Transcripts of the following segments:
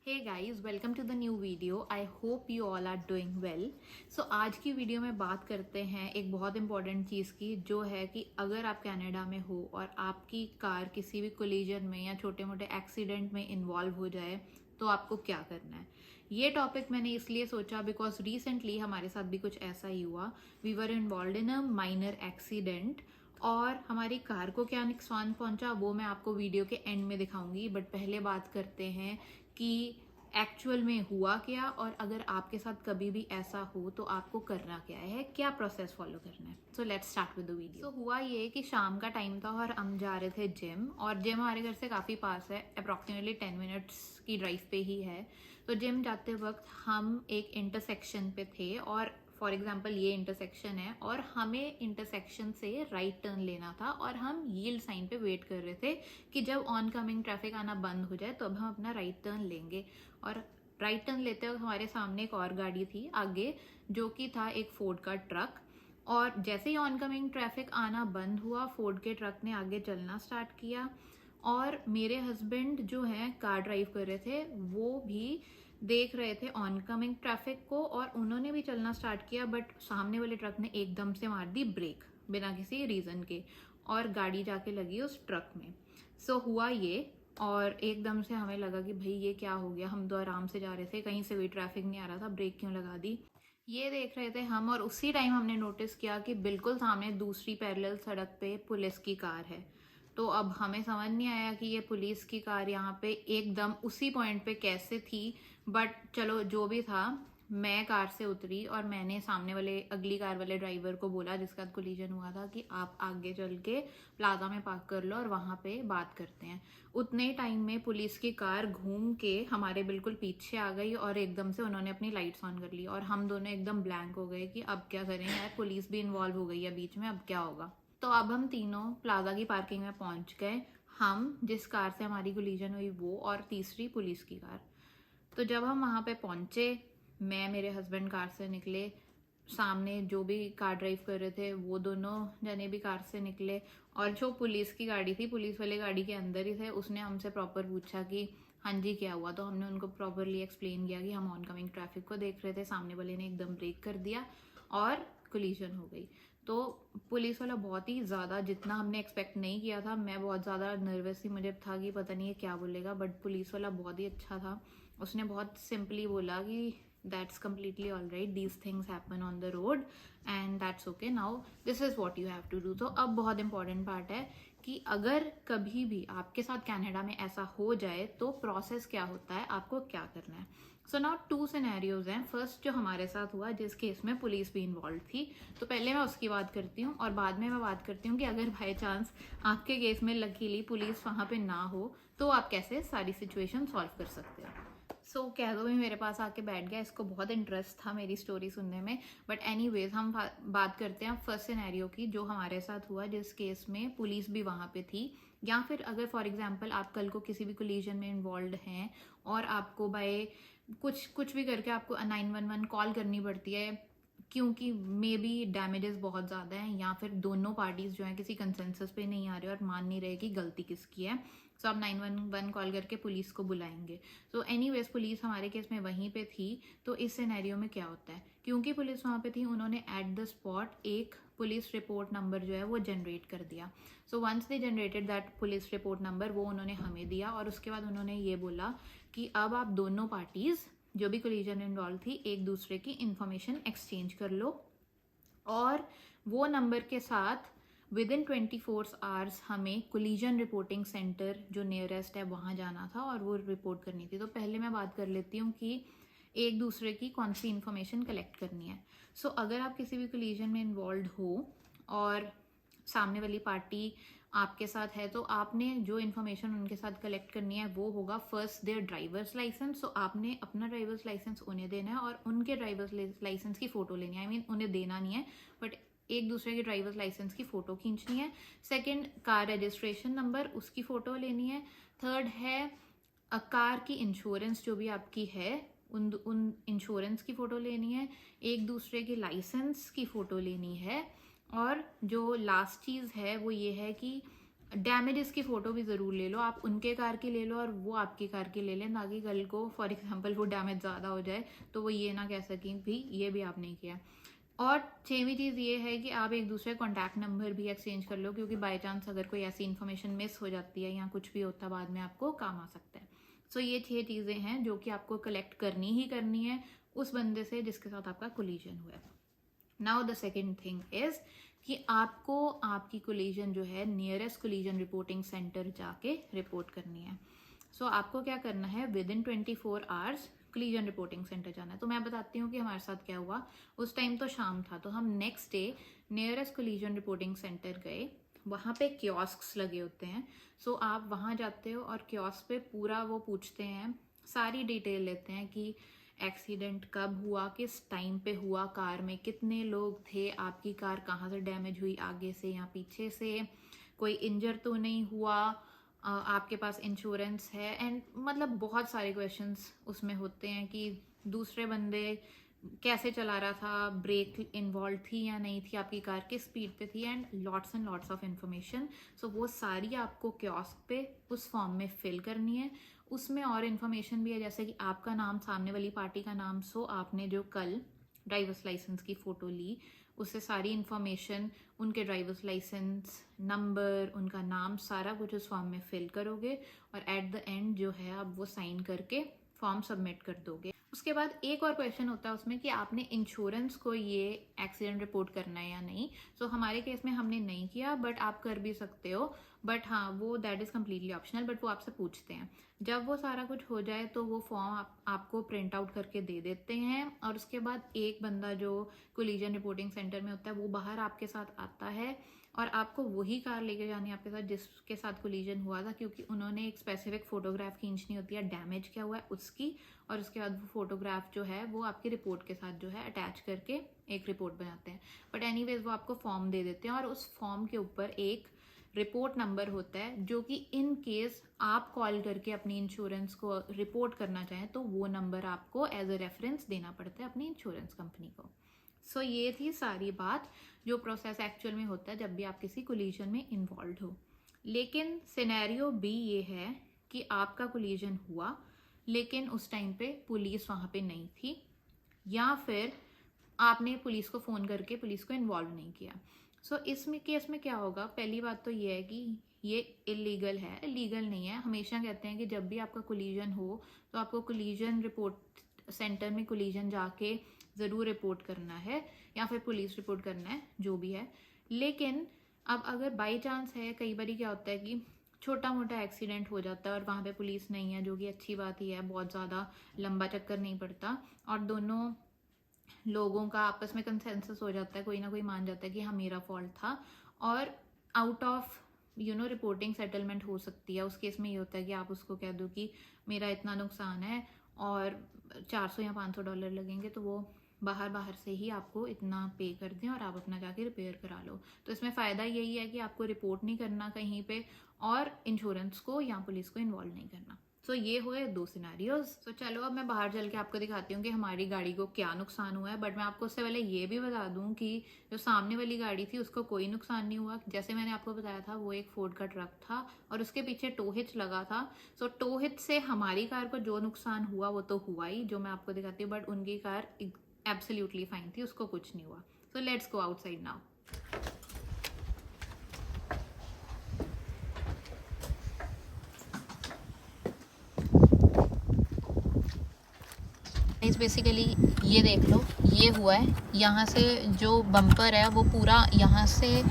Hey guys, welcome to the new video. I hope you all are doing well. So आज की video में बात करते हैं एक बहुत इंपॉर्टेंट चीज़ की, जो है कि अगर आप कनाडा में हो और आपकी कार किसी भी कोलिजन में या छोटे मोटे एक्सीडेंट में इन्वॉल्व हो जाए तो आपको क्या करना है। ये टॉपिक मैंने इसलिए सोचा बिकॉज रिसेंटली हमारे साथ भी कुछ ऐसा ही हुआ। We were involved in a minor accident और हमारी कार को क्या नुकसान पहुंचा वो मैं आपको वीडियो के एंड में दिखाऊंगी। बट पहले बात करते हैं कि एक्चुअल में हुआ क्या, और अगर आपके साथ कभी भी ऐसा हो तो आपको करना क्या है, क्या प्रोसेस फॉलो करना है। So let's start with the video. So हुआ ये कि शाम का टाइम था और हम जा रहे थे जिम, और जिम हमारे घर से काफ़ी पास है, अप्रॉक्सीमेटली 10 मिनट्स की ड्राइव पे ही है। तो जिम जाते वक्त हम एक इंटरसेक्शन पे थे, और फॉर एग्जाम्पल ये इंटरसेक्शन है और हमें इंटरसेक्शन से राइट टर्न लेना था, और हम यील्ड साइन पे वेट कर रहे थे कि जब ऑन कमिंग ट्रैफिक आना बंद हो जाए तो अब हम अपना राइट टर्न लेंगे। और राइट टर्न लेते वक्त हमारे सामने एक और गाड़ी थी आगे, जो कि था एक फोर्ड का ट्रक। और जैसे ही ऑन कमिंग ट्रैफिक आना बंद हुआ, फोर्ड के ट्रक ने आगे चलना स्टार्ट किया, और मेरे हस्बैंड जो हैं कार ड्राइव कर रहे थे वो भी देख रहे थे ऑन कमिंग ट्रैफिक को, और उन्होंने भी चलना स्टार्ट किया। बट सामने वाले ट्रक ने एकदम से मार दी ब्रेक बिना किसी रीजन के, और गाड़ी जाके लगी उस ट्रक में। सो हुआ ये, और एकदम से हमें लगा कि भाई ये क्या हो गया। हम तो आराम से जा रहे थे, कहीं से भी ट्रैफिक नहीं आ रहा था, ब्रेक क्यों लगा दी, ये देख रहे थे हम। और उसी टाइम हमने नोटिस किया कि बिल्कुल सामने दूसरी पैरेलल सड़क पे पुलिस की कार है। तो अब हमें समझ नहीं आया कि ये पुलिस की कार यहाँ पे एकदम उसी पॉइंट पे कैसे थी। बट चलो जो भी था, मैं कार से उतरी और मैंने सामने वाले अगली कार वाले ड्राइवर को बोला जिसका कोलिजन हुआ था कि आप आगे चल के प्लाजा में पार्क कर लो और वहां पे बात करते हैं। उतने टाइम में पुलिस की कार घूम के हमारे बिल्कुल पीछे आ गई, और एकदम से उन्होंने अपनी लाइट्स ऑन कर ली, और हम दोनों एकदम ब्लैंक हो गए कि अब क्या करें यार, पुलिस भी इन्वॉल्व हो गई है बीच में, अब क्या होगा। तो अब हम तीनों प्लाजा की पार्किंग में पहुंच गए, हम जिस कार से हमारी कोलिजन हुई वो, और तीसरी पुलिस की कार। तो जब हम वहां पे पहुंचे, मैं मेरे हस्बैंड कार से निकले, सामने जो भी कार ड्राइव कर रहे थे वो दोनों जने भी कार से निकले, और जो पुलिस की गाड़ी थी, पुलिस वाले गाड़ी के अंदर ही थे, उसने हमसे प्रॉपर पूछा कि हाँ जी क्या हुआ। तो हमने उनको प्रॉपरली एक्सप्लेन किया कि हम ऑन कमिंग ट्रैफिक को देख रहे थे, सामने वाले ने एकदम ब्रेक कर दिया और कोलिजन हो गई। तो पुलिस वाला बहुत ही ज़्यादा, जितना हमने एक्सपेक्ट नहीं किया था, मैं बहुत ज़्यादा नर्वस थी, मुझे था कि पता नहीं ये क्या बोलेगा। बट पुलिस वाला बहुत ही अच्छा था, उसने बहुत सिंपली बोला कि that's completely all right, these things happen on the road and that's okay, now this is what you have to do. तो अब बहुत इंपॉर्टेंट पार्ट है कि अगर कभी भी आपके साथ कनाडा में ऐसा हो जाए तो प्रोसेस क्या होता है, आपको क्या करना है। सो नाउ 2 सिनेरियोज हैं। फर्स्ट जो हमारे साथ हुआ, जिस केस में पुलिस भी इन्वॉल्व थी, तो पहले मैं उसकी बात करती हूँ, और बाद में मैं बात करती हूँ कि अगर बाई चांस आपके केस में लकीली पुलिस वहाँ पे ना हो तो आप कैसे सारी सिचुएशन सॉल्व कर सकते हो। सो कह दो भी मेरे पास आके बैठ गया, इसको बहुत इंटरेस्ट था मेरी स्टोरी सुनने में। बट एनीवेज हम बात करते हैं फर्स्ट सिनेरियो की, जो हमारे साथ हुआ, जिस केस में पुलिस भी वहाँ पे थी। या फिर अगर फॉर एग्जांपल आप कल को किसी भी कोलिजन में इन्वॉल्व हैं और आपको बाय कुछ भी करके आपको 911 कॉल करनी पड़ती है, क्योंकि मे बी डैमेजेस बहुत ज़्यादा हैं, या फिर दोनों पार्टीज जो हैं किसी कंसेंसस पे नहीं आ रहे और मान नहीं रहे कि गलती किसकी है। सो आप 911 कॉल करके पुलिस को बुलाएंगे। सो एनीवेज पुलिस हमारे केस में वहीं पे थी। तो इस सिनेरियो में क्या होता है, क्योंकि पुलिस वहाँ पे थी, उन्होंने एट द स्पॉट एक पुलिस रिपोर्ट नंबर जो है वो जनरेट कर दिया। So once they generated that police report number, वो उन्होंने हमें दिया, और उसके बाद उन्होंने ये बोला कि अब आप दोनों पार्टीज जो भी कोलिजन इन्वॉल्व थी एक दूसरे की इंफॉर्मेशन एक्सचेंज कर लो, और वो नंबर के साथ विद इन 24 आवर्स हमें कोलिजन रिपोर्टिंग सेंटर जो नियरेस्ट है वहाँ जाना था और वो रिपोर्ट करनी थी। तो पहले मैं बात कर लेती हूँ कि एक दूसरे की कौन सी इन्फॉर्मेशन कलेक्ट करनी है। सो अगर आप किसी भी कोलिजन में इन्वॉल्व हो और सामने वाली पार्टी आपके साथ है, तो आपने जो इन्फॉर्मेशन उनके साथ कलेक्ट करनी है वो होगा फर्स्ट देयर ड्राइवर्स लाइसेंस। सो आपने अपना ड्राइवर्स लाइसेंस उन्हें देना है और उनके ड्राइवर्स लाइसेंस की फोटो लेनी है। आई मीन उन्हें देना नहीं है, बट एक दूसरे के ड्राइवर्स लाइसेंस की फोटो खींचनी है। सेकंड, कार रजिस्ट्रेशन नंबर, उसकी फोटो लेनी है। थर्ड है कार की इंश्योरेंस जो भी आपकी है, उन इंश्योरेंस की फोटो लेनी है। एक दूसरे के लाइसेंस की फोटो लेनी है। और जो लास्ट चीज़ है वो ये है कि डैमेजेस की फ़ोटो भी ज़रूर ले लो, आप उनके कार की ले लो और वो आपकी कार की ले लें, ताकि कल को फॉर एग्जांपल वो डैमेज ज़्यादा हो जाए तो वो ये ना कह सकें भी ये भी आपने किया। और 6वीं चीज़ ये है कि आप एक दूसरे कॉन्टैक्ट नंबर भी एक्सचेंज कर लो, क्योंकि बाय चांस अगर कोई ऐसी इन्फॉर्मेशन मिस हो जाती है या कुछ भी होता है बाद में आपको काम आ सकता है। सो ये 6 चीज़ें हैं जो कि आपको कलेक्ट करनी ही करनी है उस बंदे से जिसके साथ आपका कोलिजन हुआ है। Now the second thing is कि आपको आपकी कोलिजन जो है नियरेस्ट कोलिजन रिपोर्टिंग सेंटर जाके रिपोर्ट करनी है। सो आपको क्या करना है, with in 24 hours collision reporting centre जाना है। तो मैं बताती हूँ कि हमारे साथ क्या हुआ। उस टाइम तो शाम था, तो हम next day nearest collision reporting centre गए। वहाँ पे कियोस्क्स लगे होते हैं, सो आप वहाँ जाते हो और कियोस्क पे पूरा वो पूछते हैं, सारी डिटेल लेते हैं कि एक्सीडेंट कब हुआ, किस टाइम पे हुआ, कार में कितने लोग थे, आपकी कार कहाँ से डैमेज हुई, आगे से या पीछे से, कोई इंजर तो नहीं हुआ, आपके पास इंश्योरेंस है, एंड मतलब बहुत सारे क्वेश्चंस उसमें होते हैं कि दूसरे बंदे कैसे चला रहा था, ब्रेक इन्वॉल्व थी या नहीं थी, आपकी कार किस स्पीड पे थी, एंड लॉट्स ऑफ इन्फॉर्मेशन। सो वो सारी आपको कियोस्क पे उस फॉर्म में फिल करनी है। उसमें और इन्फॉर्मेशन भी है, जैसे कि आपका नाम, सामने वाली पार्टी का नाम, सो आपने जो कल ड्राइवर्स लाइसेंस की फ़ोटो ली उससे सारी इन्फॉर्मेशन, उनके ड्राइवर्स लाइसेंस नंबर, उनका नाम, सारा कुछ उस फॉर्म में फिल करोगे और एट द एंड जो है आप वो साइन करके फॉर्म सबमिट कर दोगे। उसके बाद एक और क्वेश्चन होता है उसमें कि आपने इंश्योरेंस को ये एक्सीडेंट रिपोर्ट करना है या नहीं। सो हमारे केस में हमने नहीं किया, बट आप कर भी सकते हो, बट हाँ वो that is completely optional, but वो आपसे पूछते हैं। जब वो सारा कुछ हो जाए तो वो फॉर्म आपको प्रिंट आउट करके दे देते हैं, और उसके बाद एक बंदा जो कोलिजन रिपोर्टिंग सेंटर में होता है वो बाहर आपके साथ आता है, और आपको वही कार लेके जानी है आपके साथ जिसके साथ कोलिजन हुआ था, क्योंकि उन्होंने एक स्पेसिफिक फोटोग्राफ खींचनी होती है डैमेज क्या हुआ है उसकी, और उसके बाद वो फोटोग्राफ जो है वो आपकी रिपोर्ट के साथ जो है अटैच करके एक रिपोर्ट बनाते हैं। बट एनीवेज वो आपको फॉर्म दे देते हैं, और उस फॉर्म के ऊपर एक रिपोर्ट नंबर होता है, जो कि इन केस आप कॉल करके अपनी इंश्योरेंस को रिपोर्ट करना चाहें तो वो नंबर आपको एज अ रेफरेंस देना पड़ता है अपनी इंश्योरेंस कंपनी को। सो ये थी सारी बात जो प्रोसेस एक्चुअल में होता है जब भी आप किसी कोलिजन में इन्वॉल्व हो। लेकिन सिनेरियो बी ये है कि आपका कोलिजन हुआ लेकिन उस टाइम पे पुलिस वहाँ पे नहीं थी, या फिर आपने पुलिस को फ़ोन करके पुलिस को इन्वॉल्व नहीं किया। सो इसमें केस में क्या होगा, पहली बात तो ये है कि ये इलीगल है, लीगल नहीं है। हमेशा कहते हैं कि जब भी आपका कोलिजन हो तो आपको कोलिजन रिपोर्ट सेंटर में कोलिजन जाके ज़रूर रिपोर्ट करना है, या फिर पुलिस रिपोर्ट करना है, जो भी है। लेकिन अब अगर बाई चांस है, कई बार क्या होता है कि छोटा मोटा एक्सीडेंट हो जाता है और वहाँ पे पुलिस नहीं है, जो कि अच्छी बात ही है, बहुत ज़्यादा लंबा चक्कर नहीं पड़ता, और दोनों लोगों का आपस में कंसेंसस हो जाता है, कोई ना कोई मान जाता है कि हाँ मेरा फॉल्ट था, और आउट ऑफ रिपोर्टिंग सेटलमेंट हो सकती है। उस केस में ये होता है कि आप उसको कह दो कि मेरा इतना नुकसान है और 400 या $500 लगेंगे, तो वो बाहर बाहर से ही आपको इतना पे कर दें और आप अपना जाके रिपेयर करा लो। तो इसमें फ़ायदा यही है कि आपको रिपोर्ट नहीं करना कहीं पे, और इंश्योरेंस को या पुलिस को इन्वॉल्व नहीं करना। सो ये हुए 2 सिनेरियोज। तो चलो अब मैं बाहर चल के आपको दिखाती हूँ कि हमारी गाड़ी को क्या नुकसान हुआ है। बट मैं आपको उससे पहले ये भी बता दूँ कि जो सामने वाली गाड़ी थी उसको कोई नुकसान नहीं हुआ। जैसे मैंने आपको बताया था वो एक फोर्ड का ट्रक था और उसके पीछे टो हिच लगा था। सो टो हिच से हमारी कार को जो नुकसान हुआ वो तो हुआ ही, जो मैं आपको दिखाती हूँ, बट उनकी कार एब्सोल्युटली फाइन थी, उसको कुछ नहीं हुआ। So let's go outside now. इस बेसिकली ये देख लो, ये हुआ है, यहाँ से जो बम्पर है वो पूरा यहाँ से,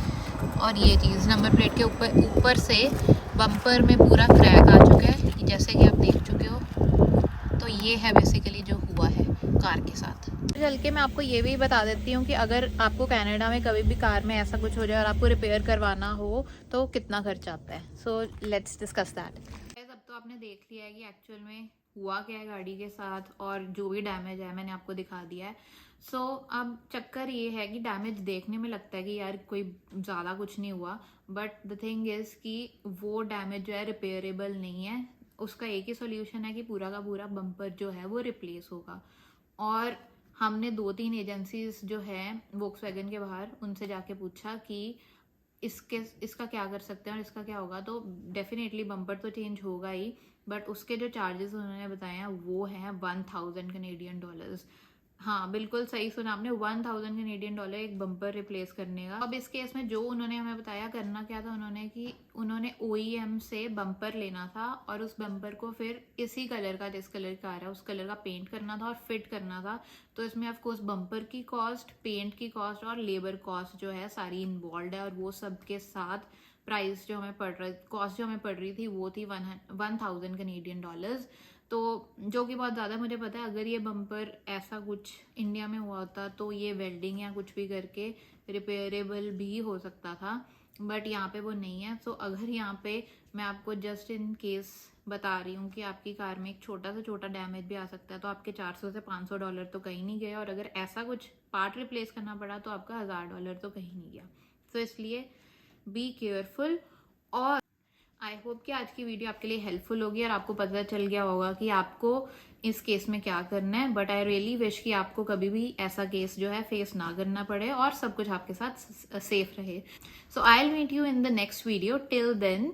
और ये चीज़ नंबर प्लेट के ऊपर से बम्पर में पूरा क्रैक आ चुका है, जैसे कि आप देख चुके हो। तो ये है बेसिकली जो हुआ है कार के साथ। चल के मैं आपको ये भी बता देती हूँ कि अगर आपको कनाडा में कभी भी कार में ऐसा कुछ हो जाए और आपको रिपेयर करवाना हो तो कितना खर्च आता है। So let's discuss that. अब तो आपने देख लिया है कि एक्चुअल में हुआ क्या है गाड़ी के साथ, और जो भी डैमेज है मैंने आपको दिखा दिया है। सो अब चक्कर ये है कि डैमेज देखने में लगता है कि यार कोई ज़्यादा कुछ नहीं हुआ, बट द थिंग इज़ कि वो डैमेज जो है रिपेयरेबल नहीं है। उसका एक ही सोल्यूशन है कि पूरा का पूरा बम्पर जो है वो रिप्लेस होगा। और हमने 2-3 एजेंसीज जो है वोक्सवैगन के बाहर, उनसे जाके पूछा कि इसका क्या कर सकते हैं और इसका क्या होगा। तो डेफिनेटली बम्पर तो चेंज होगा ही, बट उसके जो चार्जेस उन्होंने बताए हैं वो हैं 1000 कैनेडियन डॉलर्स। हाँ बिल्कुल सही सुना आपने, 1000 कैनेडियन डॉलर एक बम्पर रिप्लेस करने का। अब इस केस में जो उन्होंने हमें बताया करना क्या था उन्होंने, कि उन्होंने OEM से बम्पर लेना था और उस बम्पर को फिर इसी कलर का, जिस कलर का आ रहा है उस कलर का पेंट करना था और फिट करना था। तो इसमें ऑफकोर्स बम्पर की कॉस्ट, पेंट की कॉस्ट और लेबर कॉस्ट जो है सारी इन्वॉल्व है, और वो सब के साथ प्राइस जो हमें पड़ रहा, कॉस्ट जो हमें पड़ रही थी वो थी 1000 कैनेडियन डॉलर्स। तो जो कि बहुत ज़्यादा, मुझे पता है अगर ये बम्पर ऐसा कुछ इंडिया में हुआ होता तो ये वेल्डिंग या कुछ भी करके रिपेयरेबल भी हो सकता था, बट यहाँ पे वो नहीं है। सो अगर यहाँ पे मैं आपको जस्ट इन केस बता रही हूँ कि आपकी कार में एक छोटा से छोटा डैमेज भी आ सकता है, तो आपके 400 से 500 डॉलर तो कहीं नहीं गए, और अगर ऐसा कुछ पार्ट रिप्लेस करना पड़ा तो आपका 1000 डॉलर तो कहीं नहीं गया। तो इसलिए बी केयरफुल। और आई होप कि आज की वीडियो आपके लिए हेल्पफुल होगी और आपको पता चल गया होगा कि आपको इस केस में क्या करना है। बट आई रियली विश कि आपको कभी भी ऐसा केस जो है फेस ना करना पड़े और सब कुछ आपके साथ सेफ रहे। So I will meet you in the next video. Till then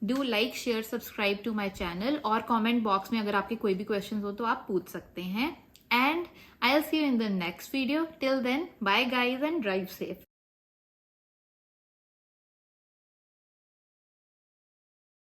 do like, share, subscribe to my channel, और कॉमेंट बॉक्स में अगर आपके कोई भी क्वेश्चन हो तो आप पूछ सकते हैं। And I will see you in the next video. Till then bye guys and drive safe.